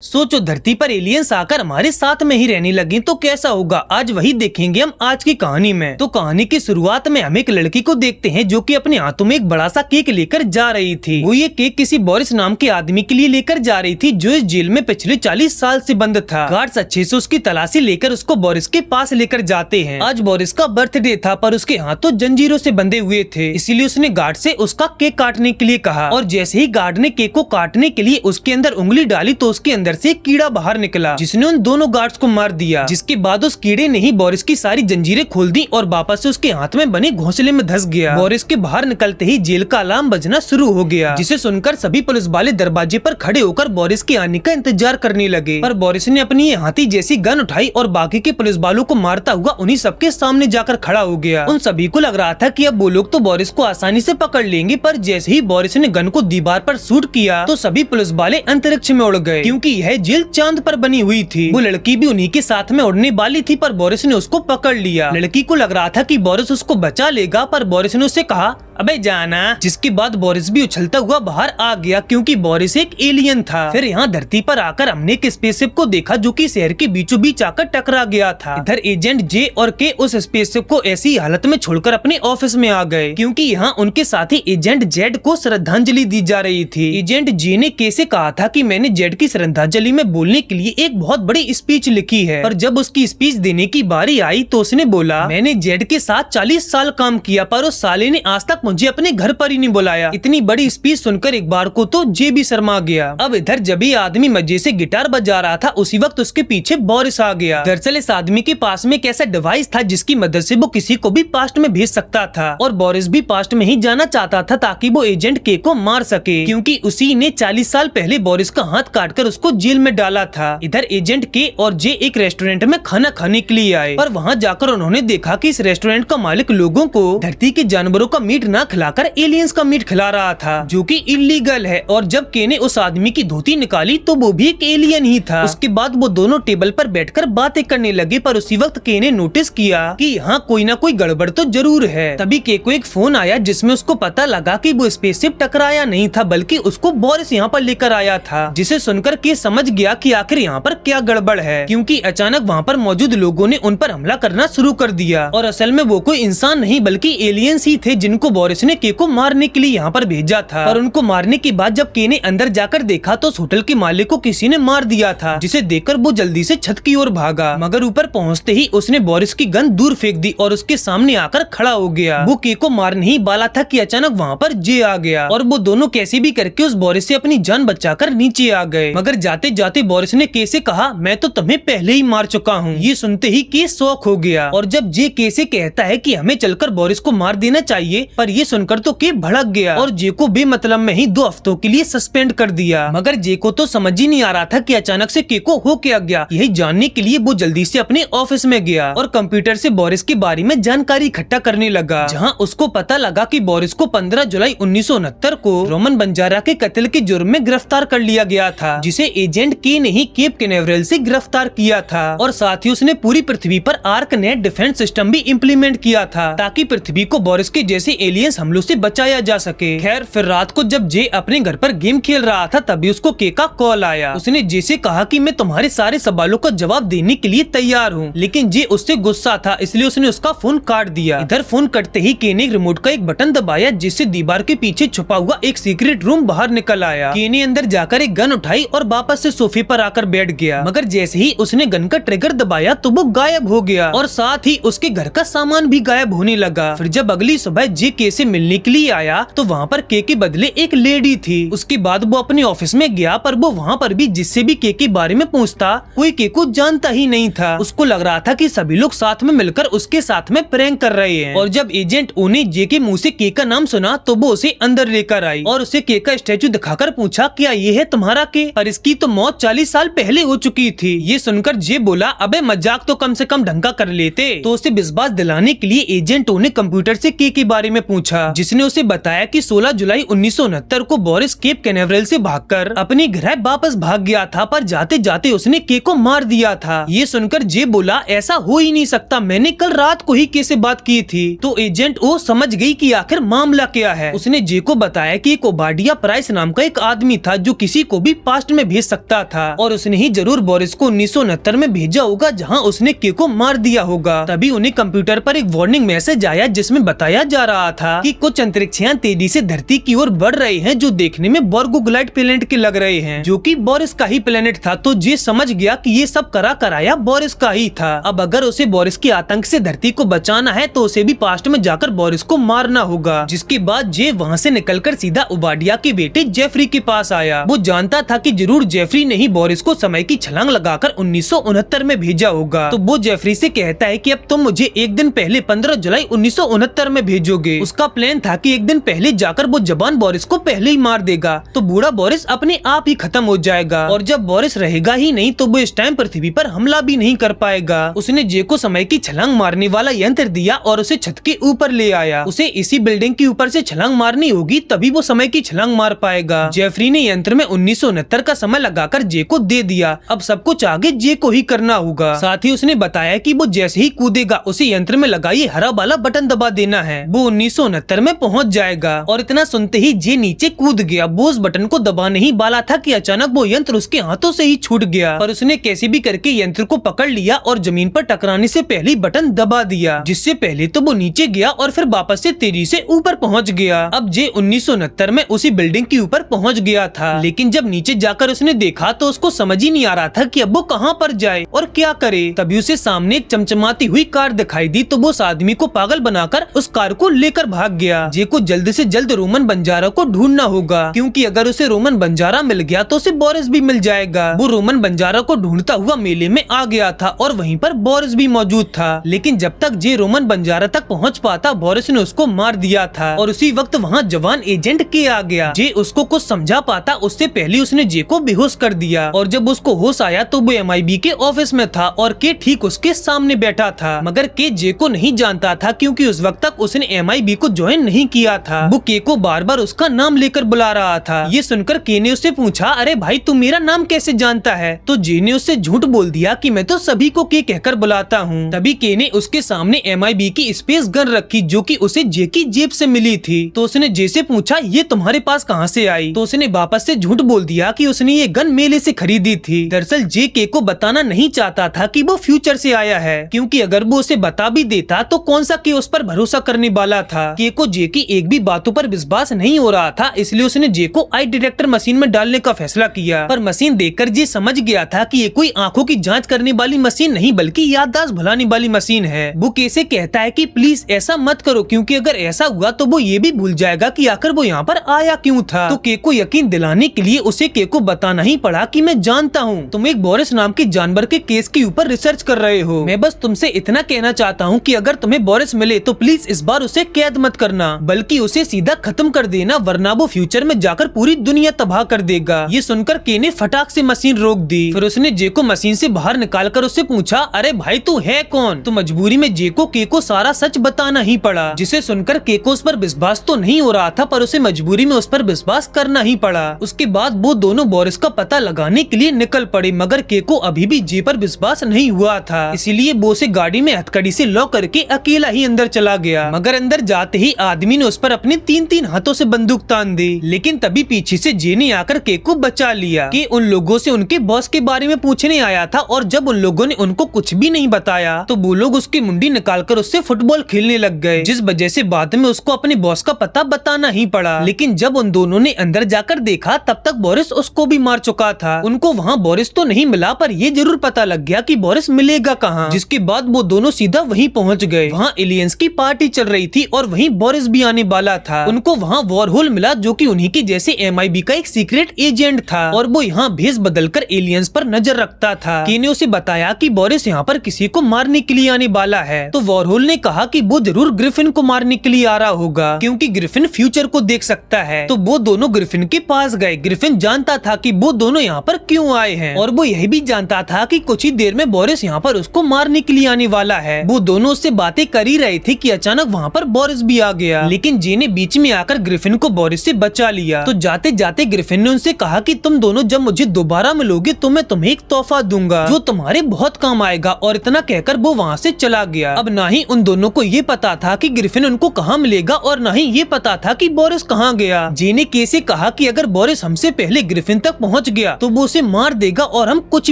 सोचो धरती पर एलियंस आकर हमारे साथ में ही रहने लगे तो कैसा होगा। आज वही देखेंगे हम आज की कहानी में। तो कहानी की शुरुआत में हम एक लड़की को देखते हैं जो कि अपने हाथों में एक बड़ा सा केक लेकर जा रही थी। वो ये केक किसी बोरिस नाम के आदमी के लिए लेकर जा रही थी जो इस जेल में पिछले 40 साल से बंद था। गार्ड्स अच्छे से उसकी तलाशी लेकर उसको बोरिस के पास लेकर जाते हैं। आज बोरिस का बर्थडे था पर उसके हाथ तो जंजीरों से बंधे हुए थे, इसीलिए उसने गार्ड से उसका केक काटने के लिए कहा। और जैसे ही गार्ड ने केक को काटने के लिए उसके अंदर उंगली डाली तो उसके अंदर से एक कीड़ा बाहर निकला जिसने उन दोनों गार्ड्स को मार दिया। जिसके बाद उस कीड़े ने ही बोरिस की सारी जंजीरें खोल दी और वापस से उसके हाथ में बने घोंसले में धंस गया। बोरिस के बाहर निकलते ही जेल का अलार्म बजना शुरू हो गया, जिसे सुनकर सभी पुलिस वाले दरवाजे पर खड़े होकर बोरिस के आने का इंतजार करने लगे। पर बोरिस ने अपनी हाथी जैसी गन उठाई और बाकी के पुलिस वालों को मारता हुआ उन्हीं सबके सामने जाकर खड़ा हो गया। उन सभी को लग रहा था कि अब वो लोग तो बोरिस को आसानी से पकड़ लेंगे, पर जैसे ही बोरिस ने गन को दीवार पर शूट किया तो सभी पुलिस वाले अंतरिक्ष में उड़ गए, क्योंकि यह जेल चांद पर बनी हुई थी। वो लड़की भी उन्हीं के साथ में उड़ने वाली थी पर बोरिस ने उसको पकड़ लिया। लड़की को लग रहा था कि बोरिस उसको बचा लेगा, पर बोरिस ने उससे कहा अबे जाना। जिसके बाद बोरिस भी उछलता हुआ बाहर आ गया, क्योंकि बोरिस एक एलियन था। फिर यहाँ धरती पर आकर हमने एक स्पेसशिप को देखा जो कि शहर के बीचों बीच आकर टकरा गया था। इधर एजेंट जे और के उस स्पेसशिप को ऐसी हालत में छोड़कर अपने ऑफिस में आ गए, क्योंकि यहाँ उनके साथी एजेंट जेड को श्रद्धांजलि दी जा रही थी। एजेंट जे ने के से कहा था कि मैंने जेड की श्रद्धांजलि में बोलने के लिए एक बहुत बड़ी स्पीच लिखी है, पर जब उसकी स्पीच देने की बारी आई तो उसने बोला मैंने जेड के साथ 40 साल काम किया पर उस साले ने आज तक मुझे अपने घर पर ही नहीं बुलाया। इतनी बड़ी स्पीच सुनकर एक बार को तो जे भी शर्मा गया। अब इधर जब ये आदमी मजे से गिटार बजा रहा था उसी वक्त उसके पीछे बोरिस आ गया। दरअसल इस आदमी के पास में एक ऐसा डिवाइस था जिसकी मदद से वो किसी को भी पास्ट में भेज सकता था, और बोरिस भी पास्ट में ही जाना चाहता था ताकि वो एजेंट के को मार सके, क्योंकि उसी ने 40 साल पहले बोरिस का हाथ काटकर उसको जेल में डाला था। इधर एजेंट के और जे एक रेस्टोरेंट में खाना खाने के लिए आए, पर वहाँ जाकर उन्होंने देखा कि इस रेस्टोरेंट का मालिक लोगों को धरती के जानवरों का मीट न खिलाकर एलियंस का मीट खिला रहा था, जो कि इलीगल है। और जब के ने उस आदमी की धोती निकाली तो वो भी एक एलियन ही था। उसके बाद वो दोनों टेबल पर बैठकर बातें करने लगे, पर उसी वक्त के ने नोटिस किया कि यहाँ कोई ना कोई गड़बड़ तो जरूर है। तभी के को एक फोन आया जिसमें उसको पता लगा कि वो स्पेसशिप टकराया नहीं था बल्कि उसको बोरिस यहाँ पर लेकर आया था, जिसे सुनकर के समझ गया कि आखिर यहाँ पर क्या गड़बड़ है, क्योंकि अचानक वहाँ पर मौजूद लोगों ने उन पर हमला करना शुरू कर दिया। और असल में वो कोई इंसान नहीं बल्कि एलियंस ही थे जिनको बोरिस ने के को मारने के लिए यहाँ पर भेजा था। पर उनको मारने के बाद जब के ने अंदर जाकर देखा तो उस होटल के मालिक को किसी ने मार दिया था, जिसे देखकर वो जल्दी से छत की ओर भागा। मगर ऊपर पहुँचते ही उसने बोरिस की गन दूर फेंक दी और उसके सामने आकर खड़ा हो गया। वो के को मारने ही वाला था कि अचानक वहाँ पर जे आ गया और वो दोनों कैसे भी करके उस बोरिस से अपनी जान बचाकर नीचे आ गए। मगर जाते जाते बोरिस ने के से कहा मैं तो तुम्हें पहले ही मार चुका हूँ। ये सुनते ही के शौक हो गया, और जब जे के से कहता है कि हमें चलकर बोरिस को मार देना चाहिए, पर ये सुनकर तो के भड़क गया और जे को बेमतलब में ही 2 हफ्तों के लिए सस्पेंड कर दिया। मगर जे को तो समझ ही नहीं आ रहा था कि अचानक से के को हो क्या गया। यही जानने के लिए वो जल्दी से अपने ऑफिस में गया और कंप्यूटर से बोरिस के बारे में जानकारी इकट्ठा करने लगा, जहां उसको पता लगा कि बोरिस को 15 जुलाई 1969 को रोमन बंजारा के कत्ल के जुर्म में गिरफ्तार कर लिया गया था, जिसे एजेंट के ने ही केप कैनावेरल से गिरफ्तार किया था। और साथ ही उसने पूरी पृथ्वी पर आर्कनेट डिफेंस सिस्टम भी इम्प्लीमेंट किया था ताकि पृथ्वी को बोरिस के जैसे एलियंस हमलों से बचाया जा सके। खैर फिर रात को जब जे अपने घर पर गेम खेल रहा था तभी उसको के का कॉल आया। उसने जे से कहा कि मैं तुम्हारे सारे सवालों का जवाब देने के लिए तैयार हूँ, लेकिन जे उससे गुस्सा था इसलिए उसने उसका फोन काट दिया। इधर फोन कटते ही के ने रिमोट का एक बटन दबाया जिससे दीवार के पीछे छुपा हुआ एक सीक्रेट रूम बाहर निकल आया। के ने अंदर जाकर एक गन उठाई और वापस से सोफे पर आकर बैठ गया, मगर जैसे ही उसने गन का ट्रिगर दबाया तो वो गायब हो गया और साथ ही उसके घर का सामान भी गायब होने लगा। फिर जब अगली सुबह जे के से मिलने के लिए आया तो वहाँ पर के बदले एक लेडी थी। उसके बाद वो अपने ऑफिस में गया, पर वो वहाँ पर भी जिससे भी के बारे में पूछता कोई के को जानता ही नहीं था। उसको लग रहा था कि सभी लोग साथ में मिलकर उसके साथ में प्रैंक कर रहे हैं। और जब एजेंट ओ ने जे के मुँह से के का नाम सुना तो वो उसे अंदर लेकर आई और उसे के का स्टैचू दिखाकर पूछा क्या ये है तुम्हारा के, पर इसकी तो मौत 40 साल पहले हो चुकी थी। ये सुनकर जे बोला अबे मजाक तो कम से कम ढंग का कर लेते। तो उसे विश्वास दिलाने के लिए एजेंट ओ ने कंप्यूटर से के बारे में पूछा, जिसने उसे बताया कि 16 जुलाई 1969 को बोरिस केप कैनावेरल से भागकर अपने घर वापस भाग गया था, पर जाते जाते उसने के को मार दिया था। ये सुनकर जे बोला, ऐसा हो ही नहीं सकता, मैंने कल रात को ही के से बात की थी। तो एजेंट ओ समझ गई कि आखिर मामला क्या है। उसने जे को बताया कि एक ओबाडिया प्राइस नाम का एक आदमी था जो किसी को भी पास्ट में भेज सकता था, और उसने ही जरूर बोरिस को 1969 में भेजा होगा जहाँ उसने के को मार दिया होगा। तभी उन्हें कंप्यूटर पर एक वार्निंग मैसेज आया जिसमें बताया जा रहा था कि कुछ अंतरिक्षयान तेजी से धरती की ओर बढ़ रहे हैं जो देखने में बोर्गोग्लाइड प्लेनेट के लग रहे हैं, जो कि बोरिस का ही प्लेनेट था। तो जे समझ गया कि ये सब करा कराया बोरिस का ही था। अब अगर उसे बोरिस के आतंक से धरती को बचाना है तो उसे भी पास्ट में जाकर बोरिस को मारना होगा। जिसके बाद जे वहाँ से निकलकर सीधा ओबाडिया के बेटे जेफरी के पास आया। वो जानता था कि जरूर जेफरी ने ही बोरिस को समय की छलांग लगाकर 1969 में भेजा होगा। तो वो जेफरी से कहता है कि अब तुम मुझे एक दिन पहले 15 जुलाई 1969 में भेजोगे। उसका प्लान था कि एक दिन पहले जाकर वो जवान बोरिस को पहले ही मार देगा, तो बूढ़ा बोरिस अपने आप ही खत्म हो जाएगा, और जब बोरिस रहेगा ही नहीं तो वो इस टाइम पृथ्वी पर हमला भी नहीं कर पाएगा। उसने जे को समय की छलांग मारने वाला यंत्र दिया और उसे छत के ऊपर ले आया। उसे इसी बिल्डिंग के ऊपर से छलांग मारनी होगी, तभी वो समय की छलांग मार पाएगा। जेफरी ने यंत्र में 1969 का समय लगाकर जे को दे दिया। अब सब कुछ आगे जे को ही करना होगा। साथ ही उसने बताया कि वो जैसे ही कूदेगा उसे यंत्र में लगा ये हरा वाला बटन दबा देना है, वो 1969 में पहुंच जाएगा। और इतना सुनते ही जे नीचे कूद गया। वो उस बटन को दबाने ही वाला था कि अचानक वो यंत्र उसके हाथों से ही छूट गया, पर उसने कैसे भी करके यंत्र को पकड़ लिया और जमीन पर टकराने से पहले बटन दबा दिया, जिससे पहले तो वो नीचे गया और फिर वापस से तेजी से ऊपर पहुंच गया। अब जे 1969 में उसी बिल्डिंग के ऊपर पहुंच गया था, लेकिन जब नीचे जाकर उसने देखा तो उसको समझ ही नहीं आ रहा था कि अब वो कहां पर जाए और क्या करे। तभी उसे सामने एक चमचमाती हुई कार दिखाई दी, तो वो उस आदमी को पागल बनाकर उस कार को लेकर भाग गया। जे को जल्द से जल्द रोमन बंजारा को ढूंढना होगा, क्योंकि अगर उसे रोमन बंजारा मिल गया तो उसे बोरिस भी मिल जाएगा। वो रोमन बंजारा को ढूंढता हुआ मेले में आ गया था और वहीं पर बोरिस भी मौजूद था, लेकिन जब तक जे रोमन बंजारा तक पहुंच पाता बोरिस ने उसको मार दिया था। और उसी वक्त वहाँ जवान एजेंट के आ गया। जे उसको कुछ समझा पाता उससे पहले उसने जे को बेहोश कर दिया, और जब उसको होश आया तो वो MIB के ऑफिस में था और के ठीक उसके सामने बैठा था। मगर के जे को नहीं जानता था, क्योंकि उस वक्त तक उसने MIB को ज्वाइन नहीं किया था। वो के को बार बार उसका नाम लेकर बुला रहा था। ये सुनकर के ने उससे पूछा, अरे भाई तू मेरा नाम कैसे जानता है? तो जे ने उससे झूठ बोल दिया कि मैं तो सभी को के कहकर बुलाता हूँ। तभी के ने उसके सामने MIB की स्पेस गन रखी जो कि उसे जे की जेब से मिली थी। तो उसने जे से पूछा, ये तुम्हारे पास कहाँ से आई? तो उसने वापस से झूठ बोल दिया कि उसने ये गन मेले से खरीदी थी। दरअसल जे के को बताना नहीं चाहता था कि वो फ्यूचर से आया है, क्योंकि अगर वो उसे बता भी देता तो कौन सा के उस पर भरोसा करने वाला था। के को जे की एक भी बातों पर विश्वास नहीं हो रहा था, इसलिए उसने जे को आई डिटेक्टर मशीन में डालने का फैसला किया। पर मशीन देखकर जे समझ गया था कि ये कोई आंखों की जांच करने वाली मशीन नहीं बल्कि याददाश्त भुलाने वाली मशीन है। वो कैसे कहता है कि प्लीज ऐसा मत करो, क्योंकि अगर ऐसा हुआ तो वो ये भी भूल जाएगा कि आखिर वो यहाँ पर आया क्यों था। तो के को यकीन दिलाने के लिए उसे के को बताना ही पड़ा कि मैं जानता हूँ तुम एक बोरिस नाम के जानवर के केस के ऊपर रिसर्च कर रहे हो। मैं बस तुमसे इतना कहना चाहता हूँ कि अगर तुम्हें बोरिस मिले तो प्लीज इस बार उसे कैद मत करना, बल्कि उसे सीधा खत्म कर देना, वरना वो फ्यूचर में जाकर पूरी दुनिया तबाह कर देगा। ये सुनकर के ने फटाक से मशीन रोक दी। फिर उसने जे को मशीन से बाहर निकालकर उससे पूछा, अरे भाई तू है कौन? तो मजबूरी में जे को के को सारा सच बताना ही पड़ा, जिसे सुनकर के को उस पर विश्वास तो नहीं हो रहा था, पर उसे मजबूरी में उस पर विश्वास करना ही पड़ा। उसके बाद वो दोनों बोरिस का पता लगाने के लिए निकल पड़े, मगर के को अभी भी जे पर विश्वास नहीं हुआ था, इसीलिए वो उसे गाड़ी में हथकड़ी से लॉक करके अकेला ही अंदर चला गया। मगर अंदर जाते ही आदमी ने उस पर अपने 3-3 हाथों से बंदूक तान दी, लेकिन तभी पीछे से जे ने आकर के को बचा लिया कि उन लोगों से उनके बॉस के बारे में पूछने आया था, और जब उन लोगों ने उनको कुछ भी नहीं बताया तो वो लोग उसकी मुंडी निकालकर उससे फुटबॉल खेलने लग गए, जिस वजह से बाद में उसको अपने बॉस का पता बताना ही पड़ा। लेकिन जब उन दोनों ने अंदर जाकर देखा तब तक बोरिस उसको भी मार चुका था। उनको वहाँ बोरिस तो नहीं मिला, पर ये जरूर पता लग गया कि बोरिस मिलेगा कहाँ, जिसके बाद वो दोनों सीधा वहीं पहुँच गए। वहाँ एलियंस की पार्टी चल रही थी और वहीं बोरिस भी आने वाला था। उनको वहाँ वॉरहोल मिला जो कि उन्हीं की जैसे MIB का एक सीक्रेट एजेंट था, और वो यहाँ भेस बदलकर एलियंस पर नजर रखता था। के ने उसे बताया कि बोरिस यहाँ पर किसी को मारने के लिए आने वाला है। तो वॉरहोल ने कहा कि वो जरूर ग्रिफिन को मारने के लिए आ रहा होगा, क्योंकि ग्रिफिन फ्यूचर को देख सकता है। तो वो दोनों ग्रिफिन के पास गए। ग्रिफिन जानता था कि वो दोनों यहाँ पर क्यों आए हैं, और वो यह भी जानता था कि कुछ ही देर में बोरिस यहाँ पर उसको मारने के लिए आने वाला है। वो दोनों उससे बातें कर ही रहे थे कि अचानक वहाँ पर बोरिस भी आ गया, लेकिन जे ने बीच में आकर ग्रिफिन को बोरिस से बचा लिया। तो जाते जाते ग्रिफिन ने उनसे कहा कि तुम दोनों जब मुझे दोबारा मिलोगे तो मैं तुम्हें एक तोहफा दूंगा जो तुम्हारे बहुत काम आएगा। और इतना कहकर वो वहाँ से चला गया। अब ना ही उन दोनों को ये पता था कि ग्रिफिन उनको कहाँ मिलेगा और ना ही ये पता था कि बोरिस कहाँ गया। जे ने के से कहा कि अगर बोरिस हमसे पहले ग्रिफिन तक पहुँच गया तो वो उसे मार देगा और हम कुछ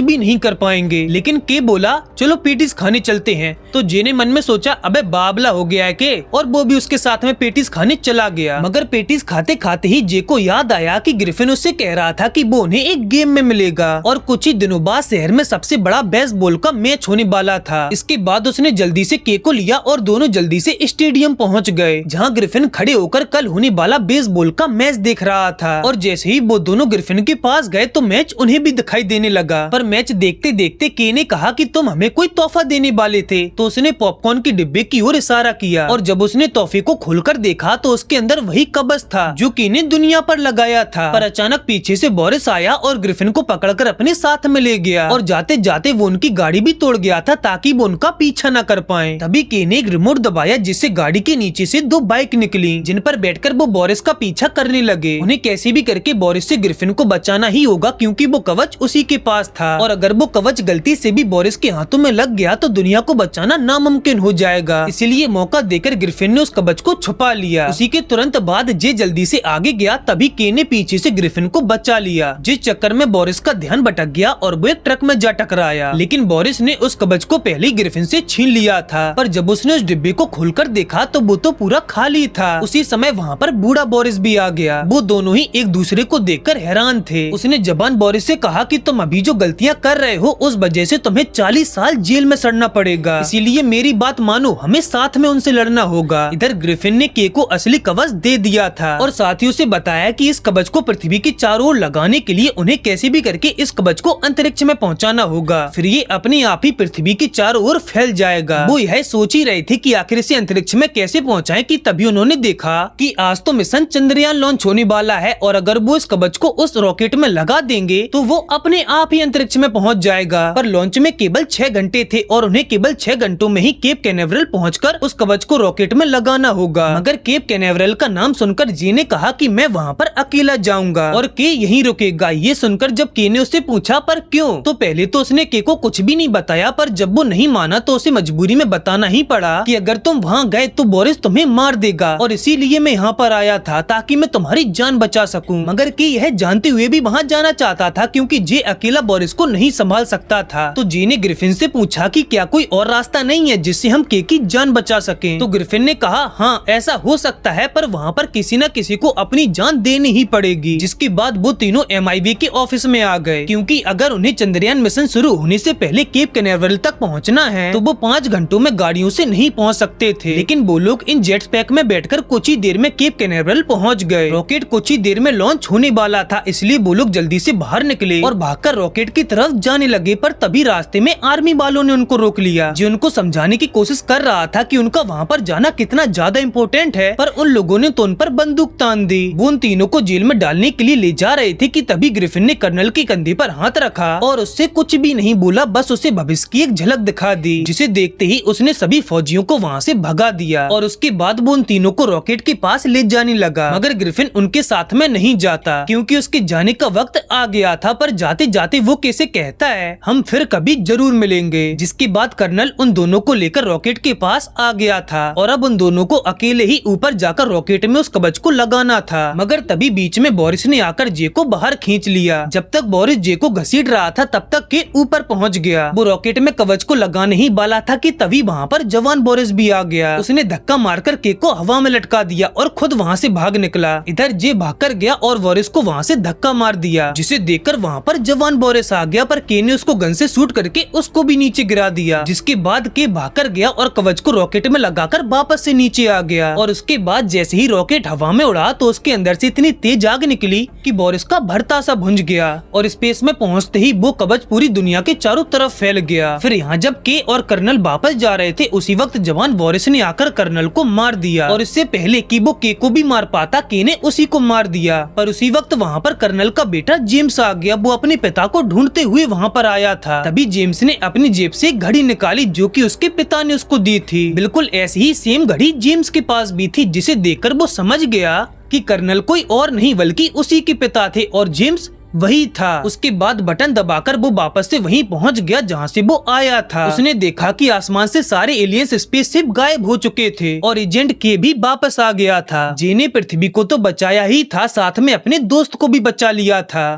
भी नहीं कर पाएंगे। लेकिन के बोला चलो पेटिस खाने चलते हैं। तो जे ने मन में सोचा अबे बाबला हो गया है के, और वो भी उसके साथ में पेटिस खाने चला गया। मगर पेटिस खाते खाते ही जे को याद आया कि ग्रिफिन उससे कह रहा था कि वो उन्हें एक गेम में मिलेगा और कुछ ही दिनों बाद शहर में सबसे बड़ा बेसबॉल का मैच होने वाला था। इसके बाद उसने जल्दी से के को लिया और दोनों जल्दी से स्टेडियम पहुंच गए जहां ग्रिफिन खड़े होकर कल होने वाला बेसबॉल का मैच देख रहा था। और जैसे ही वो दोनों ग्रिफिन के पास गए तो मैच उन्हें भी दिखाई देने लगा। पर मैच देखते देखते के ने कहा कि तुम हमें कोई तोहफा देने वाले थे। तो उसने पॉपकॉर्न के डिब्बे की ओर इशारा किया और जब उसने तोहफे को खोलकर देखा तो उसके अंदर वही कवच था जो के ने दुनिया पर लगाया था। पर अचानक पीछे से बोरिस आया और ग्रिफिन को पकड़कर अपने साथ में ले गया और जाते जाते वो उनकी गाड़ी भी तोड़ गया था ताकि वो उनका पीछा न कर पाए। तभी के ने एक रिमोट दबाया जिससे गाड़ी के नीचे से दो बाइक निकली जिन पर बैठकर वो बोरिस का पीछा करने लगे। उन्हें कैसे भी करके बोरिस से ग्रिफिन को बचाना ही होगा क्योंकि वो कवच उसी के पास था और अगर वो कवच गलती से भी बोरिस के हाथों में लग गया तो दुनिया को बचाना नामुमकिन हो जाएगा। इसीलिए मौका देकर ग्रिफिन ने उस कवच को छुपा लिया। उसी के तुरंत बाद जे जल्दी से आगे गया तभी के ने पीछे से ग्रिफिन को बचा लिया जिस चक्कर में बोरिस का ध्यान भटक गया और वो एक ट्रक में जा टकराया। लेकिन बोरिस ने उस कवच को पहले ही ग्रिफिन से छीन लिया था। पर जब उसने उस डिब्बे को खोलकर देखा तो वो तो पूरा खाली था। उसी समय वहाँ पर बूढ़ा बोरिस भी आ गया। वो दोनों ही एक दूसरे को देखकर हैरान थे। उसने जबान बोरिस से कहा कि तुम अभी जो गलतियाँ कर रहे हो उस वजह से तुम्हें 40 साल जेल में सड़ना पड़ेगा, इसीलिए मेरी बात मानो, हमें साथ में उनसे लड़ना होगा। इधर ग्रिफिन ने के को असली कवच दे दिया था और साथियों से बताया कि इस कवच को पृथ्वी के चारों ओर लगाने के लिए उन्हें कैसे भी करके इस कवच को अंतरिक्ष में पहुंचाना होगा, फिर ये अपने आप ही पृथ्वी के चारों ओर फैल जाएगा। वो यह सोच ही रहे थे कि आखिर इसे अंतरिक्ष में कैसे पहुंचाएं कि तभी उन्होंने देखा कि आज तो मिशन चंद्रयान लॉन्च होने वाला है और अगर वो इस कवच को उस रॉकेट में लगा देंगे तो वो अपने आप ही अंतरिक्ष में पहुंच जाएगा। पर लॉन्च में केवल 6 घंटे थे और उन्हें केवल 6 घंटों में ही केप कैनावरल पहुंचकर उस कवच को रॉकेट में लगाना होगा। मगर केप कैनावरल का नाम सुनकर जी ने कहा कि मैं वहाँ पर अकेला जाऊंगा और के यहीं रुकेगा। ये सुनकर जब के ने उससे पूछा पर क्यों, तो पहले तो उसने के को कुछ भी नहीं बताया, पर जब वो नहीं माना तो उसे मजबूरी में बताना ही पड़ा कि अगर तुम वहाँ गए तो बोरिस तुम्हें मार देगा और इसीलिए मैं यहाँ पर आया था ताकि मैं तुम्हारी जान बचा सकूं। मगर के यह जानते हुए भी वहाँ जाना चाहता था क्योंकि जे अकेला बोरिस को नहीं संभाल सकता था। तो जे ने ग्रिफिन से पूछा कि क्या कोई और रास्ता नहीं है जिससे हम के की जान बचा सकें। तो ग्रिफिन ने कहा हाँ ऐसा हो सकता है, पर वहाँ पर किसी न किसी को अपनी जान देनी ही पड़ेगी। जिसके बाद वो तीनों MIB के ऑफिस में आ गए क्योंकि अगर उन्हें चंद्रयान मिशन शुरू होने से पहले केप कैनावरल तक पहुँचना है तो वो 5 घंटों में गाड़ियों से नहीं पहुँच सकते थे। लेकिन वो लोग इन जेट पैक में बैठकर कुछ ही देर में केप कैनावरल पहुँच गए। रॉकेट कुछ ही देर में लॉन्च होने वाला था, इसलिए वो लोग जल्दी से बाहर निकले और भागकर रॉकेट की तरफ जाने लगे। पर तभी रास्ते में आर्मी वालों ने उनको रोक लिया जो उनको समझाने की कोशिश कर रहा था कि उनका वहाँ पर जाना कितना ज्यादा इम्पोर्टेंट है, पर उन लोगों ने तो उन पर बंदूक तान दी। वो उन तीनों को जेल में डालने के लिए ले जा रहे थे कि तभी ग्रिफिन ने कर्नल के कंधे पर हाथ रखा और उससे कुछ भी नहीं बोला, बस उसे भविष्य की एक झलक दिखा दी जिसे देखते ही उसने सभी फौजियों को वहाँ से भगा दिया और उसके बाद वो उन तीनों को रॉकेट के पास ले जाने लगा। मगर ग्रिफिन उनके साथ में नहीं जाता क्योंकि उसके जाने का वक्त आ गया था। पर जाते जाते वो कैसे कहता है हम फिर कभी जरूर मिलेंगे। जिसके बाद कर्नल उन दोनों को लेकर रॉकेट के पास आ गया था और अब उन दोनों को अकेले ही ऊपर जाकर रॉकेट में उस कवच को लगाना था। मगर तभी बीच में बोरिस ने आकर जे को बाहर खींच लिया। जब तक बोरिस जे को घसीट रहा था तब तक के ऊपर पहुंच गया। वो रॉकेट में कवच को लगाने ही वाला था कि तभी वहाँ पर जवान बोरिस भी आ गया। उसने धक्का मारकर के को हवा में लटका दिया और खुद वहाँ से भाग निकला। इधर जे भागकर गया और बोरिस को वहाँ से धक्का मार दिया जिसे देखकर वहाँ पर जवान बोरिस आ गया। पर के ने उसको गन से शूट करके उसको भी नीचे गिरा दिया। जिसके बाद के भागकर गया और कवच को रॉकेट में लगाकर वापस से नीचे आ गया। और उसके बाद जैसे ही रॉकेट हवा में उड़ा तो उसके अंदर से इतनी तेज आग निकली कि बोरिस का भरता सा भुंज गया और स्पेस में पहुंचते ही वो कवच पूरी दुनिया के चारों तरफ फैल गया। फिर यहाँ जब के और कर्नल वापस जा रहे थे उसी वक्त जवान बोरिस ने आकर कर्नल को मार दिया और इससे पहले कि वो के को भी मार पाता के ने उसी को मार दिया। पर उसी वक्त वहाँ पर कर्नल का बेटा जेम्स आ गया। वो अपने पिता को ढूंढते हुए वहाँ पर आया था। तभी जेम्स ने अपनी जेब से घड़ी निकाली जो कि उसके पिता ने उसको दी थी। बिल्कुल ऐसी ही सेम घड़ी जेम्स के पास भी थी, जिसे देखकर वो समझ गया कि कर्नल कोई और नहीं बल्कि उसी के पिता थे और जेम्स वही था। उसके बाद बटन दबाकर वो वापस से वहीं पहुंच गया जहां से वो आया था। उसने देखा कि आसमान से सारे एलियंस स्पेसशिप गायब हो चुके थे और एजेंट के भी वापस आ गया था। जे ने पृथ्वी को तो बचाया ही था, साथ में अपने दोस्त को भी बचा लिया था।